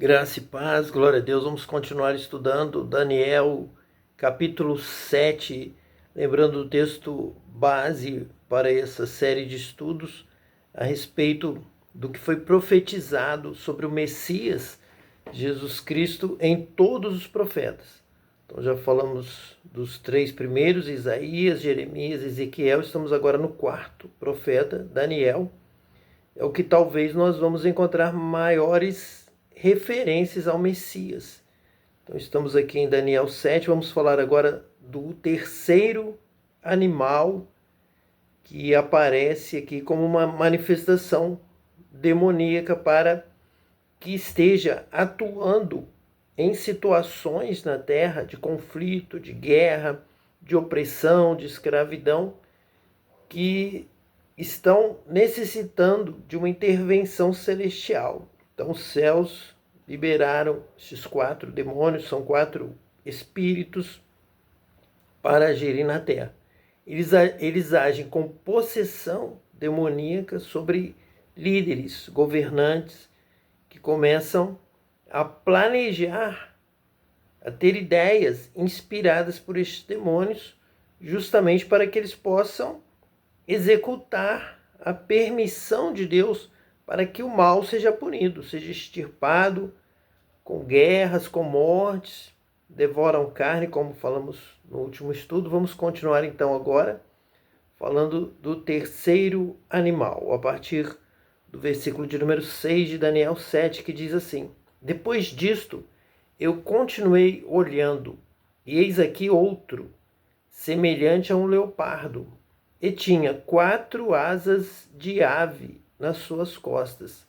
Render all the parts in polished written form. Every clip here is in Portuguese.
Graça e paz, glória a Deus. Vamos continuar estudando Daniel, capítulo 7, lembrando o texto base para essa série de estudos a respeito do que foi profetizado sobre o Messias, Jesus Cristo, em todos os profetas. Então já falamos dos três primeiros, Isaías, Jeremias, Ezequiel, estamos agora no quarto profeta, Daniel. É o que talvez nós vamos encontrar maiores referências ao Messias. Então estamos aqui em Daniel 7, vamos falar agora do terceiro animal que aparece aqui como uma manifestação demoníaca para que esteja atuando em situações na terra de conflito, de guerra, de opressão, de escravidão, que estão necessitando de uma intervenção celestial. Então os céus liberaram esses 4 demônios, são 4 espíritos, para agirem na terra. Eles agem com possessão demoníaca sobre líderes, governantes, que começam a planejar, a ter ideias inspiradas por estes demônios, justamente para que eles possam executar a permissão de Deus para que o mal seja punido, seja extirpado com guerras, com mortes, devoram carne, como falamos no último estudo. Vamos continuar então agora falando do terceiro animal, a partir do versículo de número 6 de Daniel 7, que diz assim: Depois disto, eu continuei olhando, e eis aqui outro, semelhante a um leopardo, e tinha 4 asas de ave nas suas costas.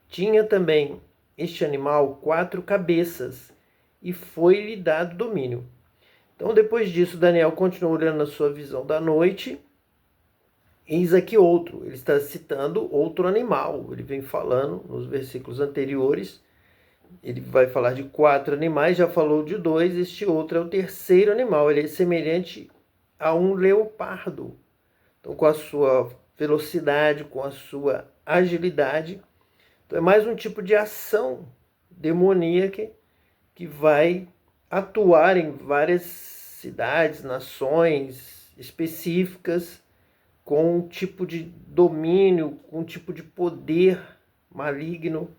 Tinha também este animal 4 cabeças, e foi-lhe dado domínio. Então, depois disso, Daniel continuou olhando na sua visão da noite. Eis aqui outro. Ele está citando outro animal. Ele vem falando nos versículos anteriores. Ele vai falar de 4 animais, já falou de 2. Este outro é o terceiro animal. Ele é semelhante a um leopardo. Então, com a sua velocidade, com a sua agilidade. Então, é mais um tipo de ação demoníaca que vai atuar em várias cidades, nações específicas, com um tipo de domínio, com um tipo de poder maligno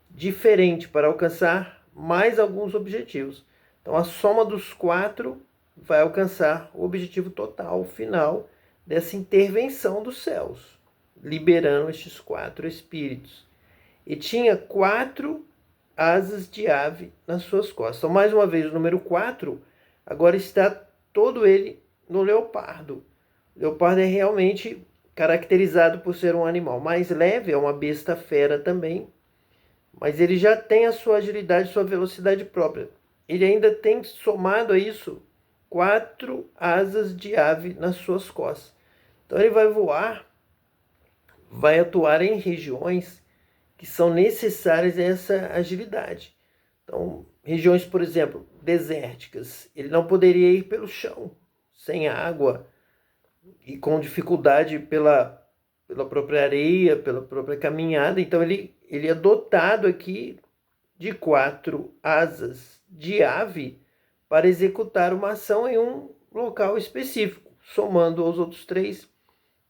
diferente para alcançar mais alguns objetivos. Então, a soma dos 4 vai alcançar o objetivo total, final, dessa intervenção dos céus, liberando estes 4 espíritos. E tinha 4 asas de ave nas suas costas. Então, mais uma vez, o número 4 agora está todo ele no leopardo. O leopardo é realmente caracterizado por ser um animal mais leve, é uma besta fera também, mas ele já tem a sua agilidade, sua velocidade própria. Ele ainda tem somado a isso 4 asas de ave nas suas costas. Então ele vai voar, vai atuar em regiões que são necessárias a essa agilidade. Então, regiões, por exemplo, desérticas, ele não poderia ir pelo chão, sem água e com dificuldade pela própria areia, pela própria caminhada. Então, ele é dotado aqui de 4 asas de ave para executar uma ação em um local específico. Somando aos outros 3,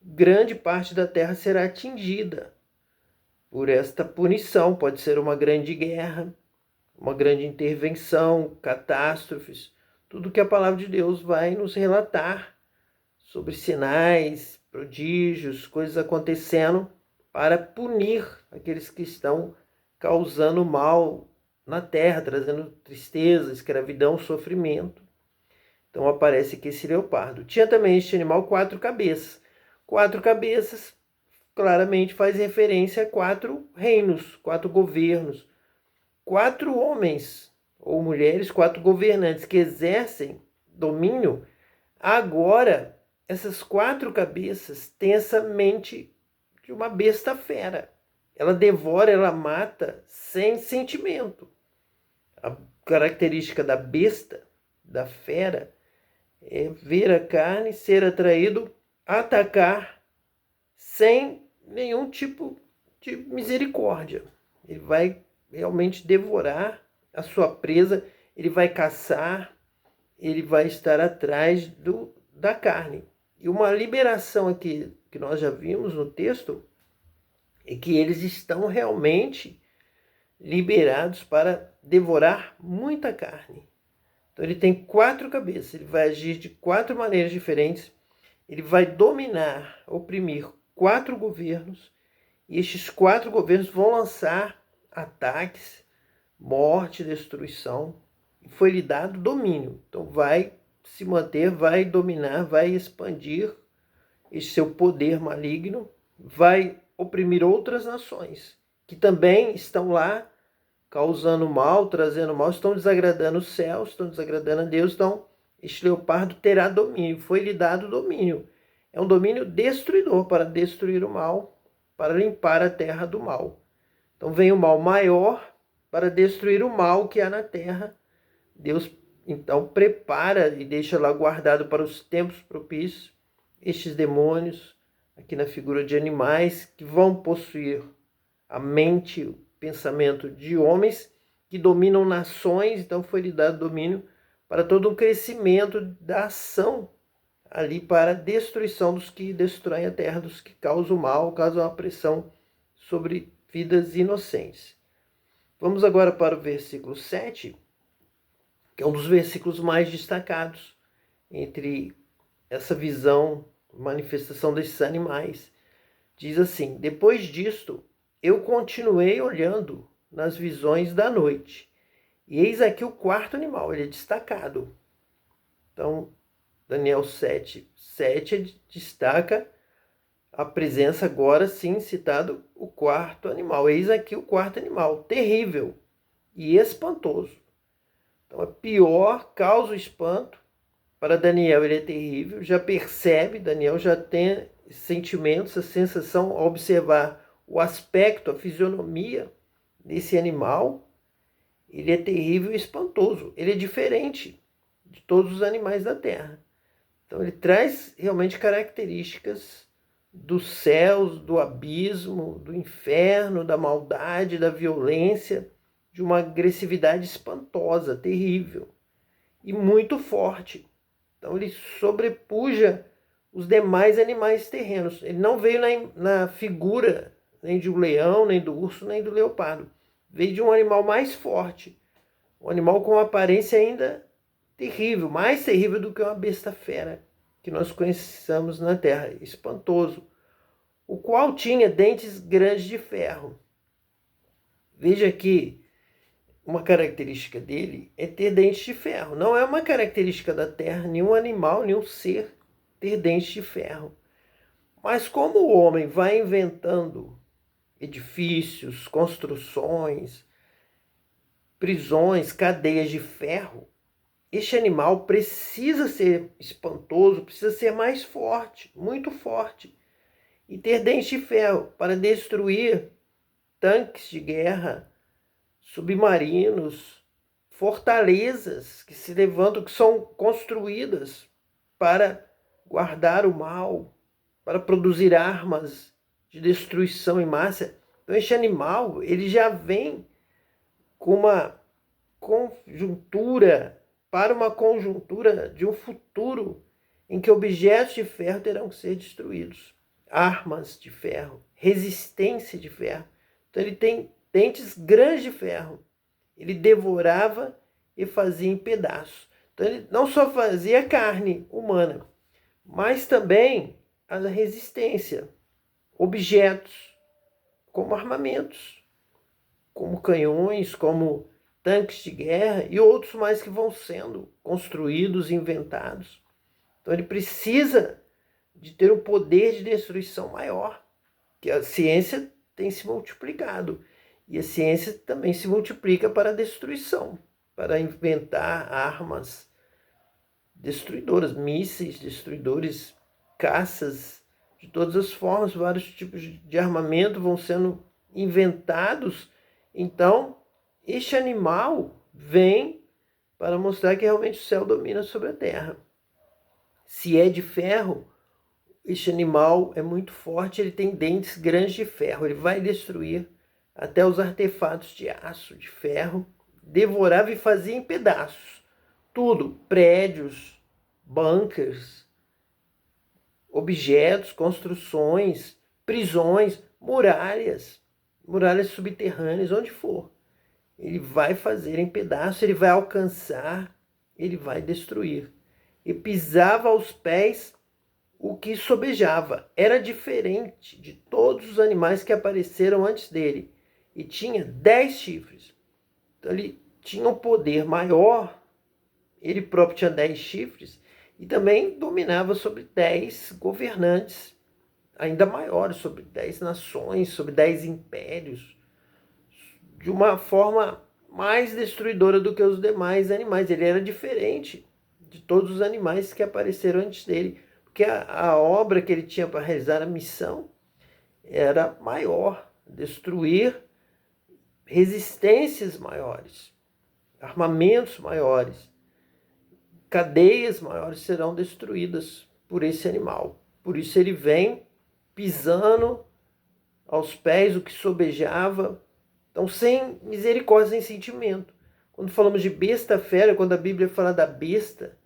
grande parte da terra será atingida por esta punição. Pode ser uma grande guerra, uma grande intervenção, catástrofes, tudo que a palavra de Deus vai nos relatar sobre sinais, prodígios, coisas acontecendo para punir aqueles que estão causando mal na terra, trazendo tristeza, escravidão, sofrimento. Então aparece aqui esse leopardo. Tinha também este animal 4 cabeças. 4 cabeças claramente faz referência a 4 reinos, 4 governos, 4 homens ou mulheres, 4 governantes que exercem domínio. Agora, essas 4 cabeças têm essa mente de uma besta fera. Ela devora, ela mata sem sentimento. A característica da besta, da fera, é ver a carne, ser atraído, atacar sem nenhum tipo de misericórdia. Ele vai realmente devorar a sua presa, ele vai caçar, ele vai estar atrás da carne. E uma liberação aqui, que nós já vimos no texto, é que eles estão realmente liberados para devorar muita carne. Então ele tem 4 cabeças, ele vai agir de 4 maneiras diferentes, ele vai dominar, oprimir 4 governos, e estes 4 governos vão lançar ataques, morte, destruição, e foi lhe dado domínio. Então vai se manter, vai dominar, vai expandir esse seu poder maligno, vai oprimir outras nações que também estão lá causando mal, trazendo mal, estão desagradando os céus, estão desagradando a Deus. Então este leopardo terá domínio, foi lhe dado domínio. É um domínio destruidor, para destruir o mal, para limpar a terra do mal. Então vem o mal maior para destruir o mal que há na terra. Deus então prepara e deixa lá guardado para os tempos propícios estes demônios, aqui na figura de animais, que vão possuir a mente, o pensamento de homens que dominam nações. Então foi lhe dado domínio para todo o crescimento da ação ali para a destruição dos que destroem a terra, dos que causam mal, causam a pressão sobre vidas inocentes. Vamos agora para o versículo 7, que é um dos versículos mais destacados entre essa visão, manifestação desses animais. Diz assim: depois disto, eu continuei olhando nas visões da noite, e eis aqui o 4º animal, ele é destacado. Então, Daniel 7 destaca a presença, agora sim citado, o 4º animal. Eis aqui o 4º animal, terrível e espantoso. Então, a pior causa o espanto. Para Daniel ele é terrível, já percebe, Daniel já tem sentimentos, a sensação ao observar o aspecto, a fisionomia desse animal. Ele é terrível e espantoso, ele é diferente de todos os animais da terra. Então ele traz realmente características dos céus, do abismo, do inferno, da maldade, da violência, de uma agressividade espantosa, terrível e muito forte. Então ele sobrepuja os demais animais terrenos. Ele não veio na figura nem de um leão, nem do urso, nem do leopardo. Veio de um animal mais forte. Um animal com uma aparência ainda terrível, mais terrível do que uma besta fera que nós conhecemos na terra, espantoso, o qual tinha dentes grandes de ferro. Veja que uma característica dele é ter dentes de ferro. Não é uma característica da terra, nenhum animal, nenhum ser ter dentes de ferro. Mas como o homem vai inventando edifícios, construções, prisões, cadeias de ferro, este animal precisa ser espantoso, precisa ser mais forte, muito forte, e ter dentes de ferro para destruir tanques de guerra, submarinos, fortalezas que se levantam, que são construídas para guardar o mal, para produzir armas de destruição em massa. Então este animal, ele já vem com uma conjuntura, para uma conjuntura de um futuro em que objetos de ferro terão que ser destruídos. Armas de ferro, resistência de ferro. Então ele tem dentes grandes de ferro. Ele devorava e fazia em pedaços. Então ele não só fazia carne humana, mas também a resistência. Objetos como armamentos, como canhões, como tanques de guerra e outros mais que vão sendo construídos, inventados. Então ele precisa de ter um poder de destruição maior, que a ciência tem se multiplicado. E a ciência também se multiplica para a destruição, para inventar armas destruidoras, mísseis destruidores, caças, de todas as formas, vários tipos de armamento vão sendo inventados. Então, este animal vem para mostrar que realmente o céu domina sobre a terra. Se é de ferro, este animal é muito forte, ele tem dentes grandes de ferro, ele vai destruir até os artefatos de aço, de ferro, devorava e fazia em pedaços. Tudo, prédios, bunkers, objetos, construções, prisões, muralhas subterrâneas, onde for. Ele vai fazer em pedaços, ele vai alcançar, ele vai destruir. E pisava aos pés o que sobejava. Era diferente de todos os animais que apareceram antes dele. E tinha 10 chifres. Então ele tinha um poder maior. Ele próprio tinha 10 chifres. E também dominava sobre 10 governantes ainda maiores, sobre 10 nações, sobre 10 impérios, de uma forma mais destruidora do que os demais animais. Ele era diferente de todos os animais que apareceram antes dele, porque a obra que ele tinha para realizar, a missão, era maior, destruir resistências maiores, armamentos maiores, cadeias maiores serão destruídas por esse animal. Por isso ele vem pisando aos pés o que sobejava, então sem misericórdia, sem sentimento. Quando falamos de besta fera, quando a Bíblia fala da besta,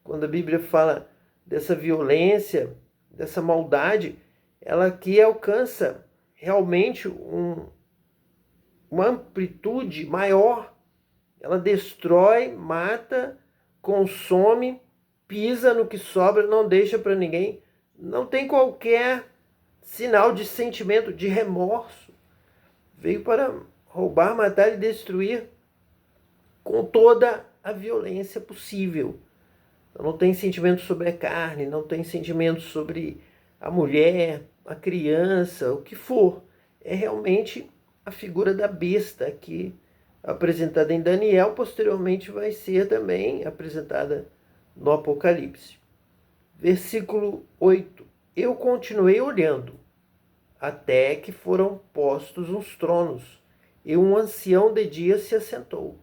quando a Bíblia fala dessa violência, dessa maldade, ela aqui alcança realmente uma amplitude maior. Ela destrói, mata, consome, pisa no que sobra, não deixa para ninguém. Não tem qualquer sinal de sentimento, de remorso. Veio para roubar, matar e destruir com toda a violência possível. Não tem sentimento sobre a carne, não tem sentimento sobre a mulher, a criança, o que for. É realmente a figura da besta aqui apresentada em Daniel, posteriormente vai ser também apresentada no Apocalipse. Versículo 8. Eu continuei olhando, até que foram postos uns tronos, e um ancião de dia se assentou.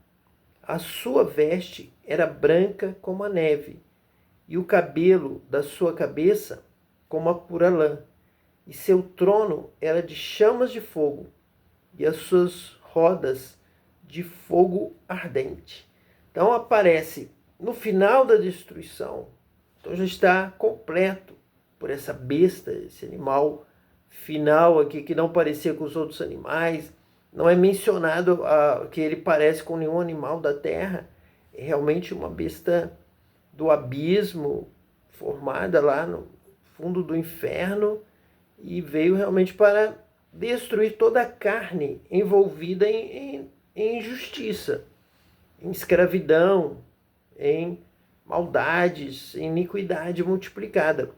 A sua veste era branca como a neve, e o cabelo da sua cabeça como a pura lã. E seu trono era de chamas de fogo, e as suas rodas de fogo ardente. Então aparece no final da destruição. Então já está completo por essa besta, esse animal final aqui que não parecia com os outros animais. Não é mencionado que ele parece com nenhum animal da terra. É realmente uma besta do abismo, formada lá no fundo do inferno, e veio realmente para destruir toda a carne envolvida em injustiça, em escravidão, em maldades, em iniquidade multiplicada.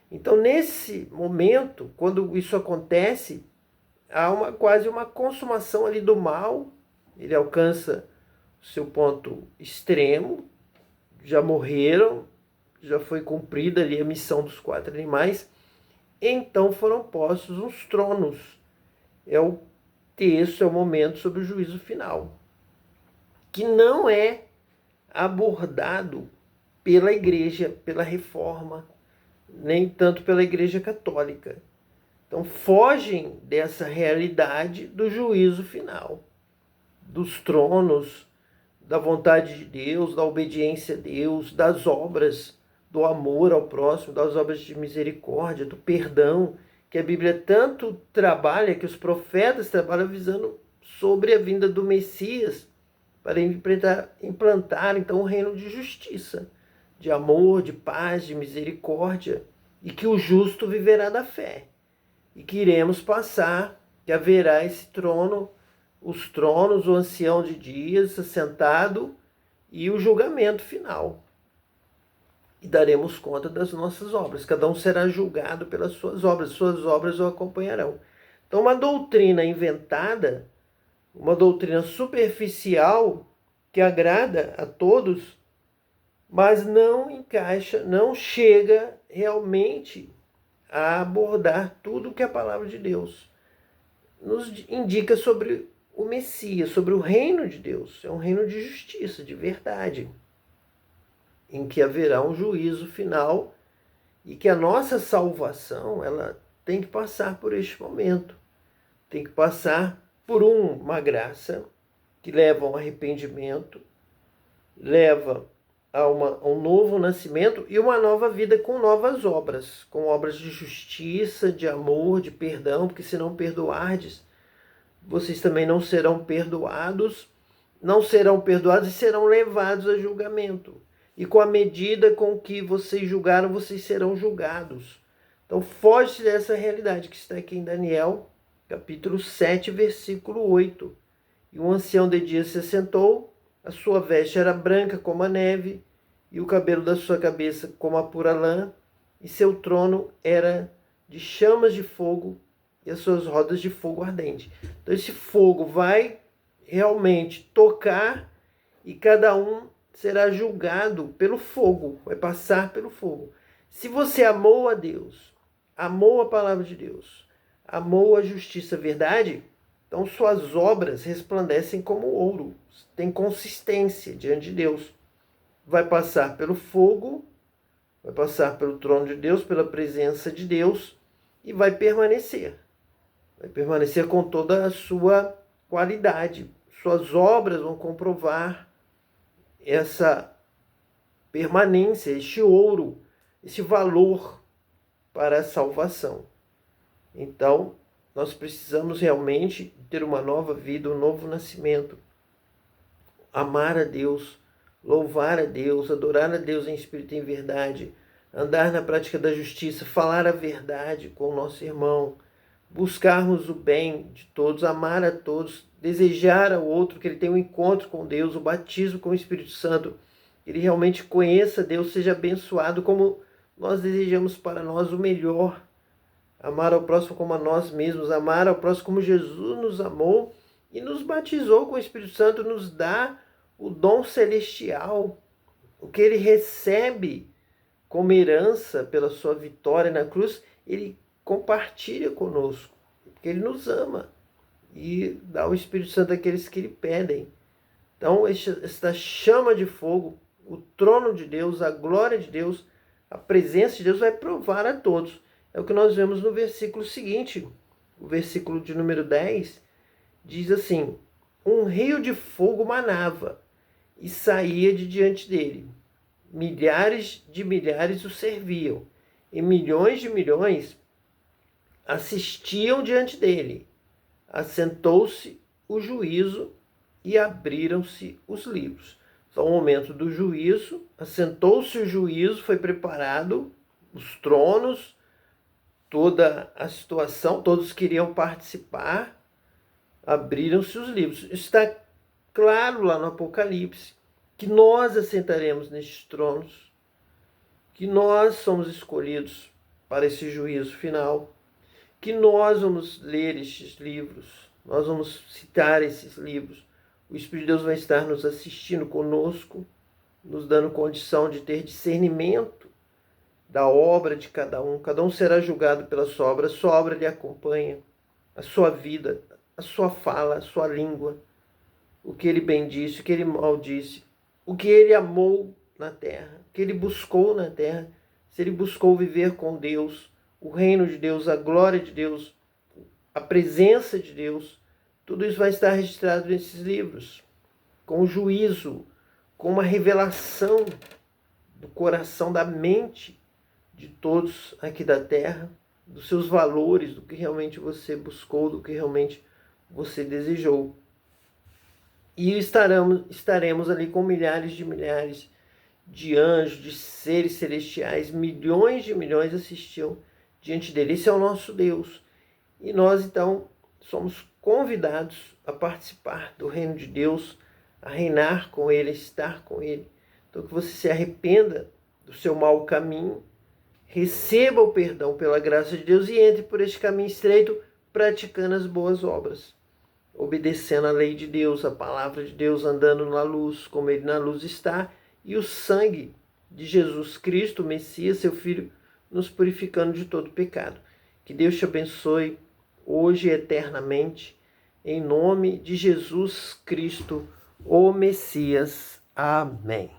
Então, nesse momento, quando isso acontece, há quase uma consumação ali do mal. Ele alcança o seu ponto extremo, já morreram, já foi cumprida ali a missão dos 4 animais. Então foram postos uns tronos. É o texto, é o momento sobre o juízo final, que não é abordado pela igreja, pela reforma, nem tanto pela igreja católica. Então fogem dessa realidade do juízo final, dos tronos, da vontade de Deus, da obediência a Deus, das obras, do amor ao próximo, das obras de misericórdia, do perdão, que a Bíblia tanto trabalha, que os profetas trabalham visando sobre a vinda do Messias, para implantar então o reino de justiça, de amor, de paz, de misericórdia, e que o justo viverá da fé, e que iremos passar, que haverá esse trono, os tronos, o ancião de dias assentado e o julgamento final. E daremos conta das nossas obras. Cada um será julgado pelas suas obras o acompanharão. Então, uma doutrina inventada, uma doutrina superficial que agrada a todos, mas não encaixa, não chega realmente a abordar tudo que a palavra de Deus nos indica sobre o Messias, sobre o reino de Deus. É um reino de justiça, de verdade, em que haverá um juízo final e que a nossa salvação, ela tem que passar por este momento, tem que passar por uma graça que leva ao arrependimento, leva a um novo nascimento e uma nova vida com novas obras, com obras de justiça, de amor, de perdão, porque se não perdoardes, vocês também não serão perdoados e serão levados a julgamento. E com a medida com que vocês julgaram, vocês serão julgados. Então foge dessa realidade que está aqui em Daniel, capítulo 7, versículo 8. E o ancião de dias se assentou, a sua veste era branca como a neve, e o cabelo da sua cabeça como a pura lã, e seu trono era de chamas de fogo, e as suas rodas de fogo ardente. Então esse fogo vai realmente tocar, e cada um será julgado pelo fogo, vai passar pelo fogo. Se você amou a Deus, amou a palavra de Deus, amou a justiça, a verdade, então suas obras resplandecem como ouro, tem consistência diante de Deus. Vai passar pelo fogo, vai passar pelo trono de Deus, pela presença de Deus e vai permanecer. Vai permanecer com toda a sua qualidade. Suas obras vão comprovar essa permanência, este ouro, esse valor para a salvação. Então, nós precisamos realmente ter uma nova vida, um novo nascimento. Amar a Deus, louvar a Deus, adorar a Deus em espírito e em verdade, andar na prática da justiça, falar a verdade com o nosso irmão, buscarmos o bem de todos, amar a todos, desejar ao outro que ele tenha um encontro com Deus, o batismo com o Espírito Santo, que ele realmente conheça Deus, seja abençoado como nós desejamos para nós o melhor. Amar ao próximo como a nós mesmos, amar ao próximo como Jesus nos amou e nos batizou com o Espírito Santo, nos dá o dom celestial, o que ele recebe como herança pela sua vitória na cruz, ele compartilha conosco, porque ele nos ama e dá o Espírito Santo àqueles que lhe pedem. Então, esta chama de fogo, o trono de Deus, a glória de Deus, a presença de Deus vai provar a todos. É o que nós vemos no versículo seguinte, o versículo de número 10, diz assim: um rio de fogo manava e saía de diante dele. Milhares de milhares o serviam, e milhões de milhões assistiam diante dele. Assentou-se o juízo e abriram-se os livros. Então, o momento do juízo, assentou-se o juízo, foi preparado os tronos, toda a situação, todos queriam participar, abriram-se os livros. Está claro lá no Apocalipse que nós assentaremos nestes tronos, que nós somos escolhidos para esse juízo final, que nós vamos ler estes livros, nós vamos citar esses livros. O Espírito de Deus vai estar nos assistindo conosco, nos dando condição de ter discernimento da obra de cada um será julgado pela sua obra lhe acompanha, a sua vida, a sua fala, a sua língua, o que ele bendisse, o que ele maldisse, o que ele amou na terra, o que ele buscou na terra, se ele buscou viver com Deus, o reino de Deus, a glória de Deus, a presença de Deus, tudo isso vai estar registrado nesses livros, com juízo, com uma revelação do coração, da mente de todos aqui da terra, dos seus valores, do que realmente você buscou, do que realmente você desejou. E estaremos ali com milhares de anjos, de seres celestiais, milhões de milhões assistiam diante dele. Esse é o nosso Deus. E nós, então, somos convidados a participar do reino de Deus, a reinar com ele, a estar com ele. Então, que você se arrependa do seu mau caminho, receba o perdão pela graça de Deus e entre por este caminho estreito, praticando as boas obras, obedecendo a lei de Deus, a palavra de Deus, andando na luz, como ele na luz está, e o sangue de Jesus Cristo, o Messias, seu Filho, nos purificando de todo pecado. Que Deus te abençoe hoje e eternamente, em nome de Jesus Cristo, o Messias. Amém.